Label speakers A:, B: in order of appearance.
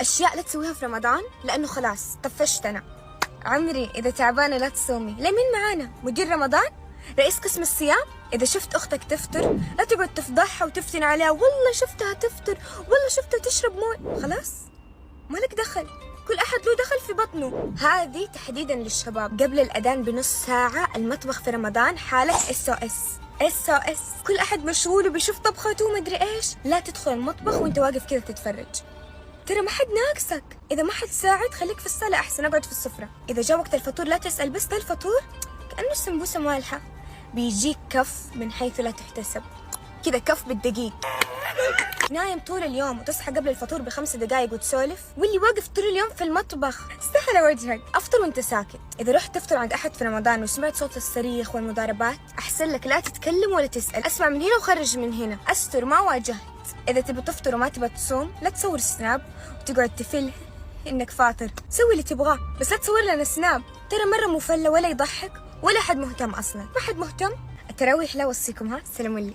A: أشياء لا تسويها في رمضان لأنه خلاص طفشت أنا. عمري إذا تعبانة لا تصومي. ليه مين معانا؟ مدير رمضان؟ رئيس قسم الصيام؟ إذا شفت أختك تفطر لا تقعد تفضحها وتفتن عليها، والله شفتها تفطر، والله شفتها تشرب مويه. خلاص مالك دخل، كل أحد له دخل في بطنه. هذه تحديدا للشباب. قبل الأذان بنص ساعة المطبخ في رمضان حالة SOS. كل أحد مشغول وبيشوف طبخته ومدري إيش. لا تدخل المطبخ وانت واقف كذا تتفرج، ترى ما حد ناقصك. إذا ما حد ساعد خليك في الصالة أحسن، اقعد في السفرة. إذا جاء وقت الفطور لا تسأل، بس ده الفطور كأنه سمبوسة مالحة، بيجيك كف من حيث لا تحتسب، كذا كف بالدقيق. نايم طول اليوم وتصحى قبل الفطور ب5 دقايق وتسولف، واللي واقف طول اليوم في المطبخ استحى وجهك. افطر وانت ساكت. اذا رحت تفطر عند احد في رمضان وسمعت صوت الصريخ والمضاربات، احسن لك لا تتكلم ولا تسأل، اسمع من هنا وخرج من هنا، استر ما واجهت. اذا تبي تفطر وما تبي تصوم لا تصور سناب وتقعد تفل انك فاطر، سوي اللي تبغاه بس لا تصور لنا سناب، ترى مرة مفلة ولا يضحك ولا حد مهتم اصلا، ما حد مهتم. التراويح لا وصيكم، ها سلموا لي.